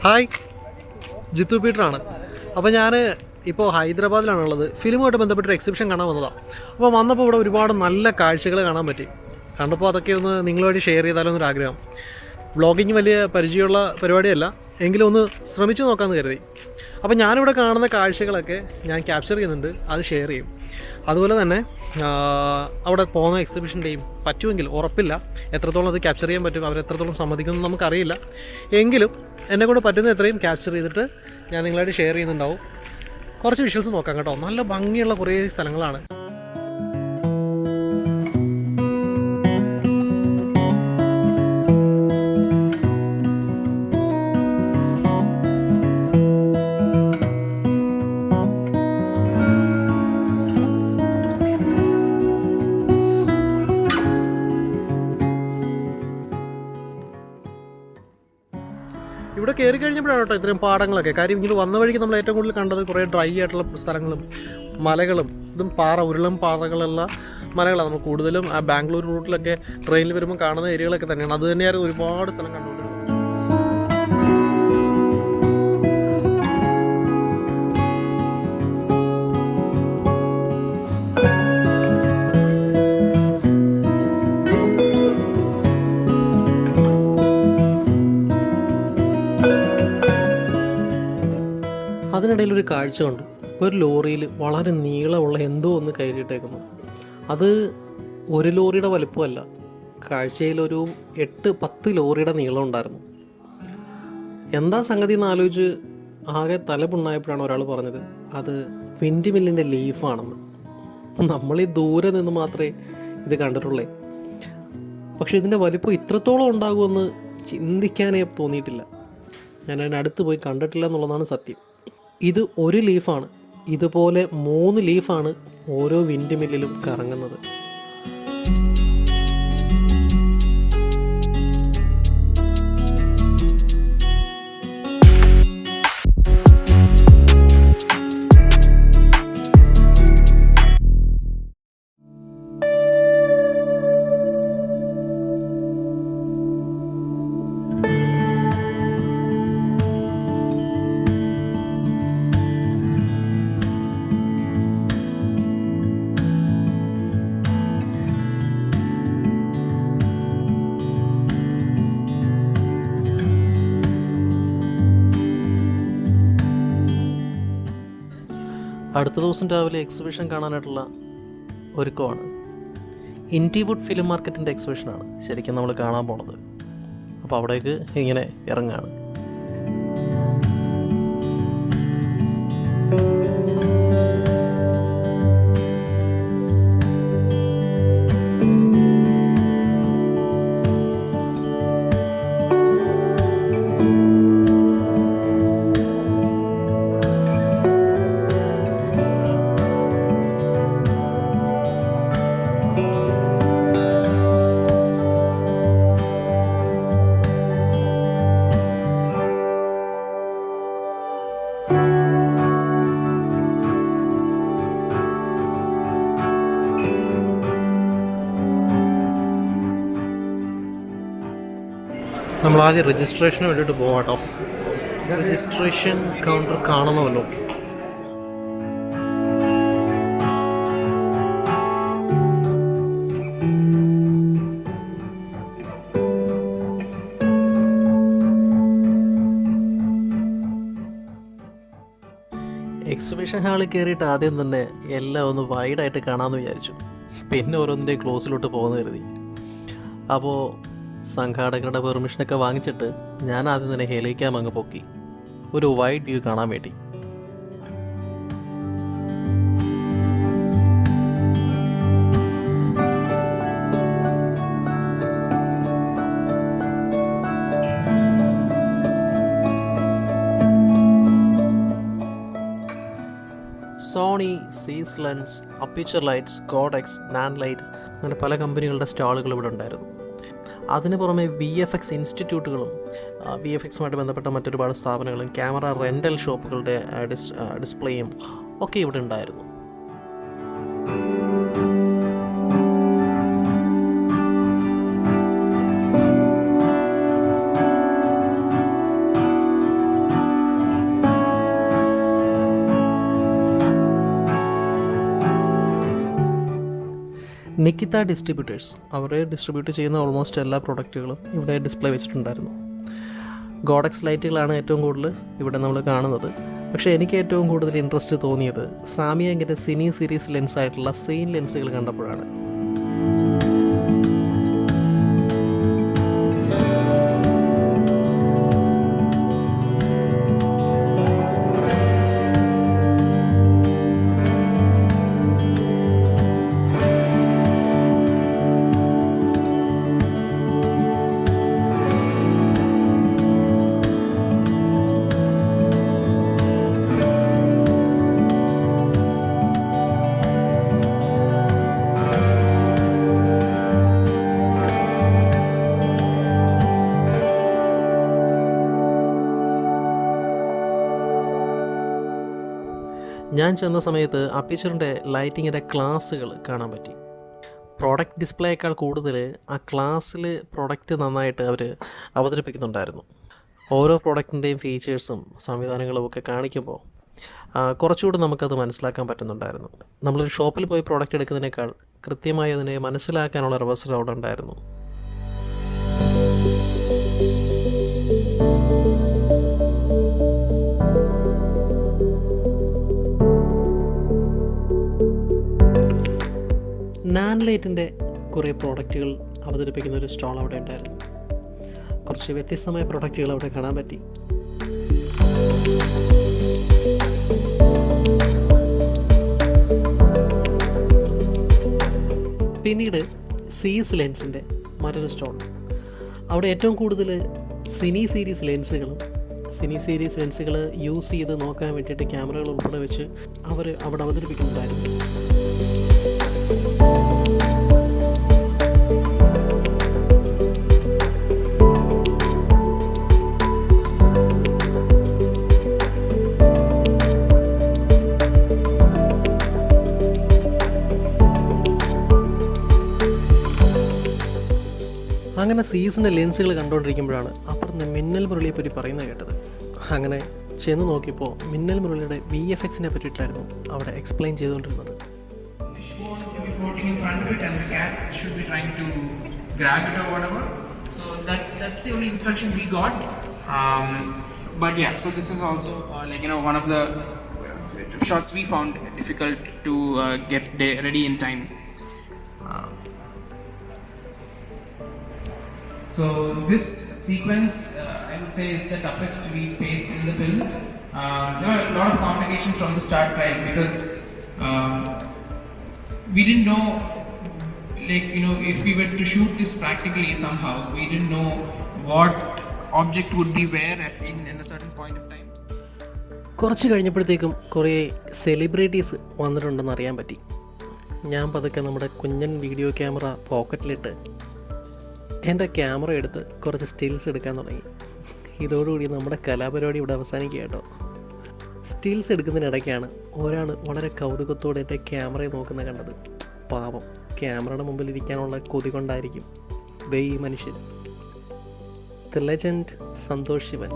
Hi, Jithu പീറ്ററാണ്. അപ്പോൾ ഞാൻ ഇപ്പോൾ ഹൈദരാബാദിലാണുള്ളത്. ഫിലിമുമായിട്ട് ബന്ധപ്പെട്ടൊരു എക്സിബിഷൻ കാണാൻ വന്നതാണ്. അപ്പോൾ വന്നപ്പോൾ ഇവിടെ ഒരുപാട് നല്ല കാഴ്ചകൾ കാണാൻ പറ്റി. കണ്ടപ്പോൾ അതൊക്കെ ഒന്ന് നിങ്ങളുമായിട്ട് ഷെയർ ചെയ്താലോ എന്നൊരാഗ്രഹം. വ്ളോഗിങ് വലിയ പരിചയമുള്ള പരിപാടിയല്ല, എങ്കിലും ഒന്ന് ശ്രമിച്ചു നോക്കാമെന്ന് കരുതി. അപ്പോൾ ഞാനിവിടെ കാണുന്ന കാഴ്ചകളൊക്കെ ഞാൻ ക്യാപ്ചർ ചെയ്യുന്നുണ്ട്, അത് ഷെയർ ചെയ്യും. അതുപോലെ തന്നെ അവിടെ പോകുന്ന എക്സിബിഷൻ്റെയും പറ്റുമെങ്കിൽ, ഉറപ്പില്ല എത്രത്തോളം അത് ക്യാപ്ചർ ചെയ്യാൻ പറ്റും, അവരെത്രത്തോളം സമ്മതിക്കുമെന്ന് നമുക്കറിയില്ല. എങ്കിലും എന്നെക്കൊണ്ട് പറ്റുന്ന എത്രയും ക്യാപ്ചർ ചെയ്തിട്ട് ഞാൻ നിങ്ങളായിട്ട് ഷെയർ ചെയ്യുന്നുണ്ടാവും. കുറച്ച് വിഷ്വൽസ് നോക്കാം കേട്ടോ. നല്ല ഭംഗിയുള്ള കുറേ സ്ഥലങ്ങളാണ്. ഇവിടെ കയറി കഴിഞ്ഞപ്പോഴാണ് കേട്ടോ ഇത്രയും പാടങ്ങളൊക്കെ. കാര്യം ഇങ്ങനെ വന്ന വഴിക്ക് നമ്മൾ ഏറ്റവും കൂടുതൽ കണ്ടത് കുറേ ഡ്രൈ ആയിട്ടുള്ള സ്ഥലങ്ങളും മലകളും ഇതും ഉരുളും പാറകളുള്ള മലകളാണ്. നമ്മൾ കൂടുതലും ആ ബാംഗ്ലൂർ റൂട്ടിലൊക്കെ ട്രെയിനിൽ വരുമ്പോൾ കാണുന്ന ഏരിയകളൊക്കെ തന്നെയാണ്. അത് തന്നെയായിരുന്നു ഒരുപാട് സ്ഥലം കണ്ടുകൊണ്ടിരുന്നത്. അതിനിടയിൽ ഒരു കാഴ്ച ഉണ്ട്. ഒരു ലോറിയിൽ വളരെ നീളമുള്ള എന്തോ ഒന്ന് കയറിയിട്ടേക്കുന്നു. അത് ഒരു ലോറിയുടെ വലുപ്പമല്ല, കാഴ്ചയിലൊരു 8-10 ലോറിയുടെ നീളം ഉണ്ടായിരുന്നു. എന്താ സംഗതി എന്ന് ആലോചിച്ച് ആകെ തലപുണ്ണായപ്പോഴാണ് ഒരാൾ പറഞ്ഞത് അത് വിൻഡ് മില്ലിൻ്റെ ലീഫാണെന്ന്. നമ്മൾ ഈ ദൂരെ നിന്ന് മാത്രമേ ഇത് കണ്ടിട്ടുള്ളേ. പക്ഷെ ഇതിൻ്റെ വലിപ്പം ഇത്രത്തോളം ഉണ്ടാകുമെന്ന് ചിന്തിക്കാനേ തോന്നിയിട്ടില്ല. ഞാൻ അതിനടുത്ത് പോയി കണ്ടിട്ടില്ല എന്നുള്ളതാണ് സത്യം. ഇത് ഒരു ലീഫാണ്. ഇതുപോലെ 3 ലീഫാണ് ഓരോ വിൻഡ് മില്ലിലും കറങ്ങുന്നത്. അടുത്ത ദിവസം രാവിലെ എക്സിബിഷൻ കാണാനായിട്ടുള്ള ഒരുക്കമാണ്. ഇൻഡിവുഡ് ഫിലിം മാർക്കറ്റിൻ്റെ എക്സിബിഷനാണ് ശരിക്കും നമ്മൾ കാണാൻ പോണത്. അപ്പോൾ അവിടേക്ക് ഇങ്ങനെ ഇറങ്ങുകയാണ്. നമ്മൾ ആദ്യം രജിസ്ട്രേഷന് വേണ്ടിയിട്ട് പോകാം കേട്ടോ. രജിസ്ട്രേഷൻ കൗണ്ടർ കാണണമല്ലോ. എക്സിബിഷൻ ഹാളിൽ കയറിയിട്ട് ആദ്യം തന്നെ എല്ലാം ഒന്ന് വൈഡായിട്ട് കാണാമെന്ന് വിചാരിച്ചു. പിന്നെ ഓരോന്നിൻ്റെ ക്ലോസിലോട്ട് പോകുന്ന കരുതി. അപ്പോൾ സംഘാടകരുടെ പെർമിഷനൊക്കെ വാങ്ങിച്ചിട്ട് ഞാൻ ആദ്യം തന്നെ ഹെലിക്കാം അങ്ങ് പൊക്കി ഒരു വൈഡ് വ്യൂ കാണാൻ വേണ്ടി. സോണി, സീസ് ലെൻസ്, അപ്പിച്ചർ ലൈറ്റ്സ്, കോഡെക്സ്, നാൻ ലൈറ്റ് അങ്ങനെ പല കമ്പനികളുടെ സ്റ്റാളുകൾ ഇവിടെ ഉണ്ടായിരുന്നു. അതിന് പുറമെ VFX ഇൻസ്റ്റിറ്റ്യൂട്ടുകളും VFXുമായിട്ട് ബന്ധപ്പെട്ട മറ്റൊരുപാട് സ്ഥാപനങ്ങളും ക്യാമറ റെൻ്റൽ ഷോപ്പുകളുടെ ഡിസ്പ്ലേയും ഒക്കെ ഇവിടെ ഉണ്ടായിരുന്നു. നിക്കിത ഡിസ്ട്രിബ്യൂട്ടേഴ്സ് അവർ ഡിസ്ട്രിബ്യൂട്ട് ചെയ്യുന്ന ഓൾമോസ്റ്റ് എല്ലാ പ്രൊഡക്റ്റുകളും ഇവിടെ ഡിസ്പ്ലേ വെച്ചിട്ടുണ്ടായിരുന്നു. ഗോഡക്സ് ലൈറ്റുകളാണ് ഏറ്റവും കൂടുതൽ ഇവിടെ നമ്മൾ കാണുന്നത്. പക്ഷേ എനിക്ക് ഏറ്റവും കൂടുതൽ ഇൻട്രസ്റ്റ് തോന്നിയത് സാമിയങ്ങിൻ്റെ സിനി സീരീസ് ലെൻസായിട്ടുള്ള സെയിൻ ലെൻസുകൾ കണ്ടപ്പോഴാണ്. ഞാൻ ചെന്ന സമയത്ത് അപ്പീച്ചറിൻ്റെ ലൈറ്റിങ്ങിൻ്റെ ക്ലാസ്സുകൾ കാണാൻ പറ്റി. പ്രോഡക്റ്റ് ഡിസ്പ്ലേയേക്കാൾ കൂടുതൽ ആ ക്ലാസ്സിൽ പ്രോഡക്റ്റ് നന്നായിട്ട് അവർ അവതരിപ്പിക്കുന്നുണ്ടായിരുന്നു. ഓരോ പ്രോഡക്റ്റിൻ്റെയും ഫീച്ചേഴ്സും സംവിധാനങ്ങളും ഒക്കെ കാണിക്കുമ്പോൾ കുറച്ചുകൂടി നമുക്കത് മനസ്സിലാക്കാൻ പറ്റുന്നുണ്ടായിരുന്നു. നമ്മളൊരു ഷോപ്പിൽ പോയി പ്രോഡക്റ്റ് എടുക്കുന്നതിനേക്കാൾ കൃത്യമായി അതിനെ മനസ്സിലാക്കാനുള്ള ഒരു അവസരം അവിടെ ഉണ്ടായിരുന്നു. നാൻലൈറ്റിൻ്റെ കുറേ പ്രോഡക്റ്റുകൾ അവതരിപ്പിക്കുന്ന ഒരു സ്റ്റോൾ അവിടെ ഉണ്ടായിരുന്നു. കുറച്ച് വ്യത്യസ്തമായ പ്രോഡക്റ്റുകൾ അവിടെ കാണാൻ പറ്റി. പിന്നീട് സീസ് ലെൻസിൻ്റെ മറ്റൊരു സ്റ്റോൾ. അവിടെ ഏറ്റവും കൂടുതൽ സിനി സീരീസ് ലെൻസുകൾ യൂസ് ചെയ്ത് നോക്കാൻ വേണ്ടിയിട്ട് ക്യാമറകൾ ഉൾപ്പെടെ വെച്ച് അവർ അവിടെ അവതരിപ്പിക്കുന്നുണ്ടായിരുന്നു. അങ്ങനെ സീസിൻ്റെ ലെൻസുകൾ കണ്ടുകൊണ്ടിരിക്കുമ്പോഴാണ് അപ്പുറത്ത് മിന്നൽ മുരളിയെപ്പറ്റി പറയുന്നത് കേട്ടത്. അങ്ങനെ ചെന്ന് നോക്കിയപ്പോൾ മിന്നൽ മുരളിയുടെ VFXനെ പറ്റിയിട്ടായിരുന്നു അവിടെ എക്സ്പ്ലെയിൻ ചെയ്തുകൊണ്ടിരുന്നത്. But yeah, so this is also one of the shots we found difficult to get ready in time. So this sequence, I would say, is the toughest we faced in the film. There were a lot of complications from the start, right? Because we didn't know, if we were to shoot this practically somehow, we didn't know what object would be where in a certain point of time. കുറച്ച് കഴിഞ്ഞപ്പോഴത്തേക്കും കുറേ celebrities വന്നിട്ടുണ്ടെന്ന് അറിയാൻ പറ്റി. ഞാൻ പതുക്കെ നമ്മുടെ കുഞ്ഞൻ video camera പോക്കറ്റിലിട്ട് എൻ്റെ ക്യാമറ എടുത്ത് കുറച്ച് സ്റ്റിൽസ് എടുക്കാൻ തുടങ്ങി. ഇതോടുകൂടി നമ്മുടെ കലാപരിപാടി ഇവിടെ അവസാനിക്കുക കേട്ടോ. സ്റ്റിൽസ് എടുക്കുന്നതിനിടയ്ക്കാണ് ഒരാൾ വളരെ കൗതുകത്തോടെ എൻ്റെ ക്യാമറയെ നോക്കുന്നത് കണ്ടത്. പാവം, ക്യാമറയുടെ മുമ്പിൽ ഇരിക്കാനുള്ള കൊതി കൊണ്ടായിരിക്കും ഈ മനുഷ്യൻ. The legend Santosh Shivan.